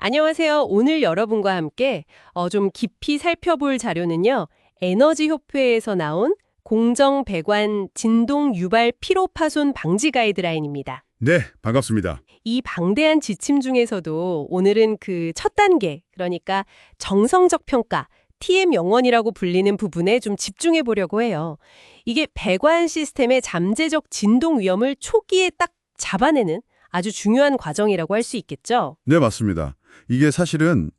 안녕하세요. 오늘 여러분과 함께 좀 깊이 살펴볼 자료는요. 에너지 협회에서 나온 공정 배관 진동 유발 피로 파손 방지 가이드라인입니다. 네, 반갑습니다. 이 방대한 지침 중에서도 오늘은 그 첫 단계, 그러니까 정성적 평가, TM 영원이라고 불리는 부분에 좀 집중해 보려고 해요. 이게 배관 시스템의 잠재적 진동 위험을 초기에 딱 잡아내는 아주 중요한 과정이라고 할 수 있겠죠? 네, 맞습니다. 이게 사실은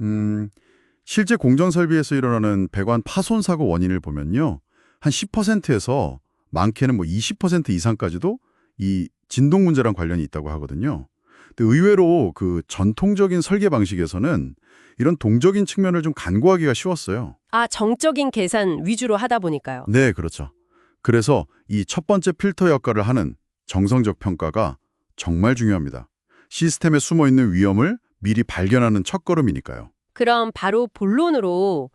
실제 공정 설비에서 일어나는 배관 파손 사고 원인을 보면요. 한 10%에서 많게는 20% 이상까지도 이 진동 문제랑 관련이 있다고 하거든요. 근데 의외로 그 전통적인 설계 방식에서는 이런 동적인 측면을 좀 간과하기가 쉬웠어요. 아, 정적인 계산 위주로 하다 보니까요. 네, 그렇죠. 그래서 이 첫 번째 필터 역할을 하는 정성적 평가가 정말 중요합니다. 시스템에 숨어있는 위험을 미리 발견하는 첫걸음이니까요. 그럼 바로 본론으로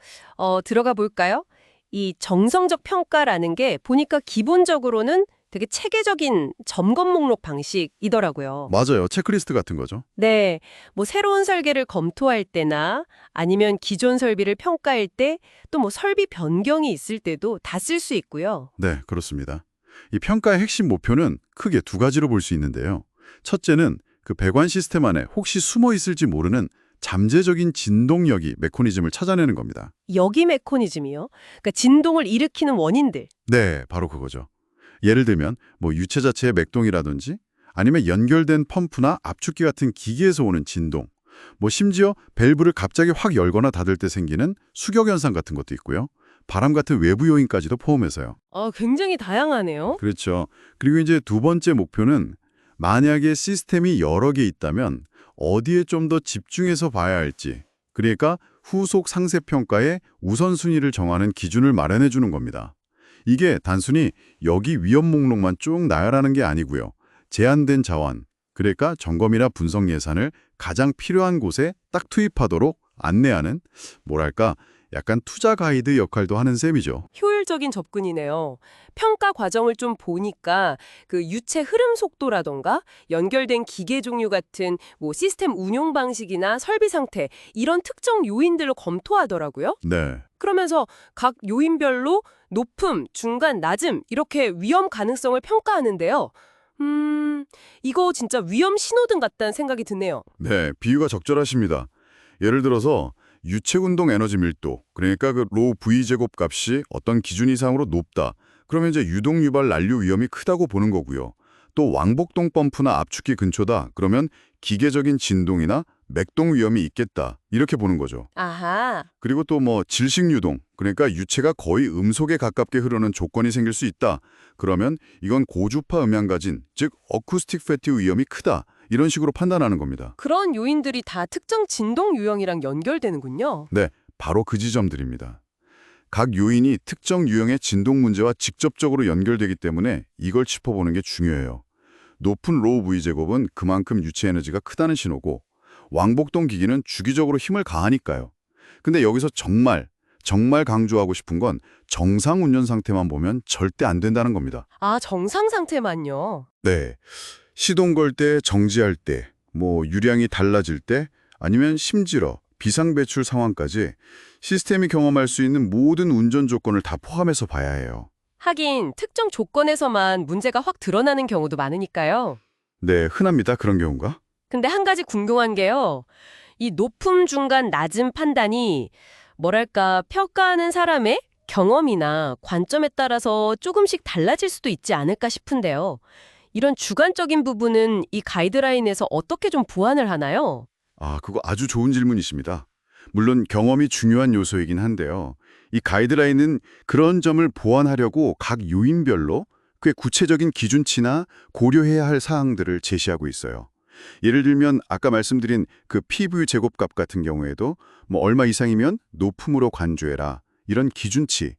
들어가 볼까요? 이 정성적 평가라는 게 보니까 기본적으로는 되게 체계적인 점검 목록 방식이더라고요. 맞아요. 체크리스트 같은 거죠. 네, 뭐 새로운 설계를 검토할 때나 아니면 기존 설비를 평가할 때 또 뭐 설비 변경이 있을 때도 다 쓸 수 있고요. 네, 그렇습니다. 이 평가의 핵심 목표는 크게 두 가지로 볼 수 있는데요. 첫째는 그 배관 시스템 안에 혹시 숨어 있을지 모르는 잠재적인 진동여기 메커니즘을 찾아내는 겁니다. 여기 메커니즘이요. 그러니까 진동을 일으키는 원인들. 네, 바로 그거죠. 예를 들면 유체 자체의 맥동이라든지 아니면 연결된 펌프나 압축기 같은 기기에서 오는 진동, 심지어 밸브를 갑자기 확 열거나 닫을 때 생기는 수격 현상 같은 것도 있고요. 바람 같은 외부 요인까지도 포함해서요. 굉장히 다양하네요. 그렇죠. 그리고 이제 두 번째 목표는 만약에 시스템이 여러 개 있다면 어디에 좀 더 집중해서 봐야 할지, 그러니까 후속 상세 평가의 우선순위를 정하는 기준을 마련해 주는 겁니다. 이게 단순히 여기 위험 목록만 쭉 나열하는 게 아니고요. 제한된 자원, 그러니까 점검이나 분석 예산을 가장 필요한 곳에 딱 투입하도록 안내하는, 약간 투자 가이드 역할도 하는 셈이죠. 효율적인 접근이네요. 평가 과정을 좀 보니까 그 유체 흐름 속도라던가 연결된 기계 종류 같은 뭐 시스템 운용 방식이나 설비 상태 이런 특정 요인들을 검토하더라고요. 네. 그러면서 각 요인별로 높음, 중간, 낮음 이렇게 위험 가능성을 평가하는데요. 이거 진짜 위험 신호등 같다는 생각이 드네요. 네, 비유가 적절하십니다. 예를 들어서 유체 운동 에너지 밀도, 그러니까 그 로우 V 제곱 값이 어떤 기준 이상으로 높다. 그러면 이제 유동 유발 난류 위험이 크다고 보는 거고요. 또 왕복동 펌프나 압축기 근처다. 그러면 기계적인 진동이나 맥동 위험이 있겠다. 이렇게 보는 거죠. 아하. 그리고 또 질식 유동, 그러니까 유체가 거의 음속에 가깝게 흐르는 조건이 생길 수 있다. 그러면 이건 고주파 음향 가진, 즉 어쿠스틱 패티브 위험이 크다. 이런 식으로 판단하는 겁니다. 그런 요인들이 다 특정 진동 유형이랑 연결되는군요. 네, 바로 그 지점들입니다. 각 요인이 특정 유형의 진동 문제와 직접적으로 연결되기 때문에 이걸 짚어보는 게 중요해요. 높은 로우 V제곱은 그만큼 유체 에너지가 크다는 신호고 왕복동 기기는 주기적으로 힘을 가하니까요. 근데 여기서 정말 강조하고 싶은 건 정상 운전 상태만 보면 절대 안 된다는 겁니다. 아, 정상 상태만요. 네, 시동 걸 때, 정지할 때, 유량이 달라질 때, 아니면 심지어 비상 배출 상황까지 시스템이 경험할 수 있는 모든 운전 조건을 다 포함해서 봐야 해요. 하긴 특정 조건에서만 문제가 확 드러나는 경우도 많으니까요. 네, 흔합니다. 그런 경우가. 근데 한 가지 궁금한 게요. 이 높음, 중간, 낮음 판단이 평가하는 사람의 경험이나 관점에 따라서 조금씩 달라질 수도 있지 않을까 싶은데요. 이런 주관적인 부분은 이 가이드라인에서 어떻게 좀 보완을 하나요? 아, 그거 아주 좋은 질문이십니다. 물론 경험이 중요한 요소이긴 한데요. 이 가이드라인은 그런 점을 보완하려고 각 요인별로 꽤 구체적인 기준치나 고려해야 할 사항들을 제시하고 있어요. 예를 들면 아까 말씀드린 그 PV 제곱값 같은 경우에도 얼마 이상이면 높음으로 간주해라. 이런 기준치,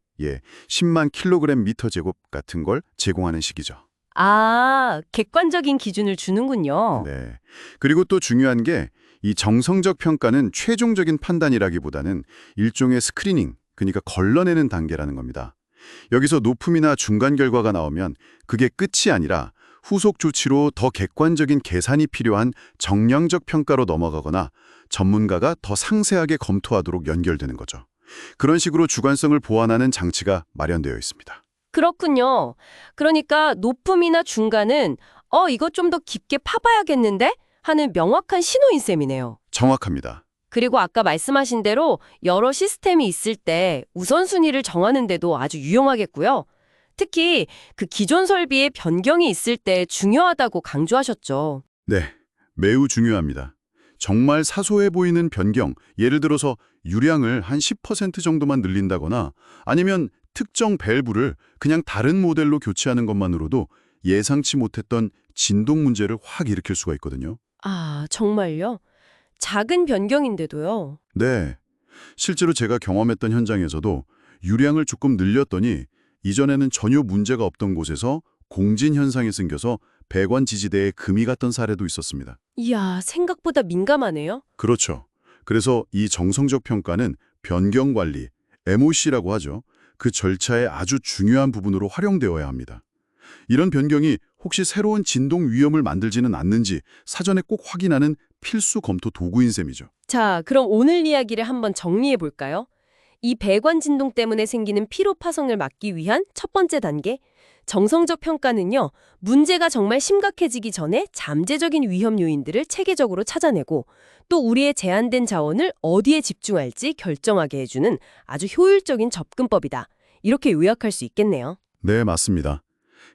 10만 킬로그램 미터 제곱 같은 걸 제공하는 식이죠. 아, 객관적인 기준을 주는군요. 네. 그리고 또 중요한 게 이 정성적 평가는 최종적인 판단이라기보다는 일종의 스크리닝, 그러니까 걸러내는 단계라는 겁니다. 여기서 높음이나 중간 결과가 나오면 그게 끝이 아니라 후속 조치로 더 객관적인 계산이 필요한 정량적 평가로 넘어가거나 전문가가 더 상세하게 검토하도록 연결되는 거죠. 그런 식으로 주관성을 보완하는 장치가 마련되어 있습니다. 그렇군요. 그러니까 높음이나 중간은 이거 좀 더 깊게 파봐야겠는데? 하는 명확한 신호인 셈이네요. 정확합니다. 그리고 아까 말씀하신 대로 여러 시스템이 있을 때 우선순위를 정하는 데도 아주 유용하겠고요. 특히 그 기존 설비에 변경이 있을 때 중요하다고 강조하셨죠. 네, 매우 중요합니다. 정말 사소해 보이는 변경, 예를 들어서 유량을 한 10% 정도만 늘린다거나 아니면 특정 밸브를 그냥 다른 모델로 교체하는 것만으로도 예상치 못했던 진동 문제를 확 일으킬 수가 있거든요. 아, 정말요? 작은 변경인데도요. 네, 실제로 제가 경험했던 현장에서도 유량을 조금 늘렸더니 이전에는 전혀 문제가 없던 곳에서 공진 현상이 생겨서 배관 지지대에 금이 갔던 사례도 있었습니다. 이야, 생각보다 민감하네요. 그렇죠. 그래서 이 정성적 평가는 변경 관리, MOC라고 하죠. 그 절차의 아주 중요한 부분으로 활용되어야 합니다. 이런 변경이 혹시 새로운 진동 위험을 만들지는 않는지 사전에 꼭 확인하는 필수 검토 도구인 셈이죠. 자, 그럼 오늘 이야기를 한번 정리해 볼까요? 이 배관 진동 때문에 생기는 피로 파손을 막기 위한 첫 번째 단계, 정성적 평가는요, 문제가 정말 심각해지기 전에 잠재적인 위험 요인들을 체계적으로 찾아내고 또 우리의 제한된 자원을 어디에 집중할지 결정하게 해주는 아주 효율적인 접근법이다. 이렇게 요약할 수 있겠네요. 네, 맞습니다.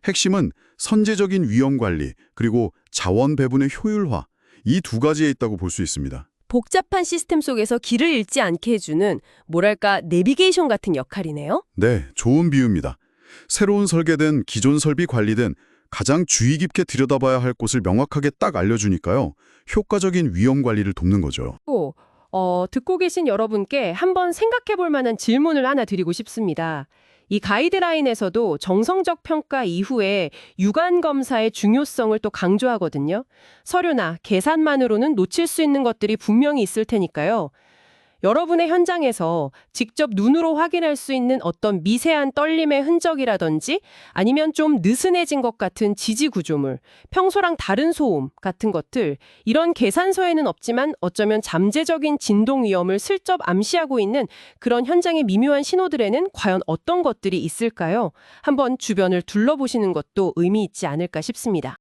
핵심은 선제적인 위험 관리, 그리고 자원 배분의 효율화, 이 두 가지에 있다고 볼 수 있습니다. 복잡한 시스템 속에서 길을 잃지 않게 해주는 뭐랄까 내비게이션 같은 역할이네요. 네, 좋은 비유입니다. 새로운 설계든 기존 설비 관리든 가장 주의 깊게 들여다봐야 할 곳을 명확하게 딱 알려주니까요. 효과적인 위험 관리를 돕는 거죠. 듣고 계신 여러분께 한번 생각해 볼 만한 질문을 하나 드리고 싶습니다. 이 가이드라인에서도 정성적 평가 이후에 유관 검사의 중요성을 또 강조하거든요. 서류나 계산만으로는 놓칠 수 있는 것들이 분명히 있을 테니까요. 여러분의 현장에서 직접 눈으로 확인할 수 있는 어떤 미세한 떨림의 흔적이라든지 아니면 좀 느슨해진 것 같은 지지 구조물, 평소랑 다른 소음 같은 것들, 이런 계산서에는 없지만 어쩌면 잠재적인 진동 위험을 슬쩍 암시하고 있는 그런 현장의 미묘한 신호들에는 과연 어떤 것들이 있을까요? 한번 주변을 둘러보시는 것도 의미 있지 않을까 싶습니다.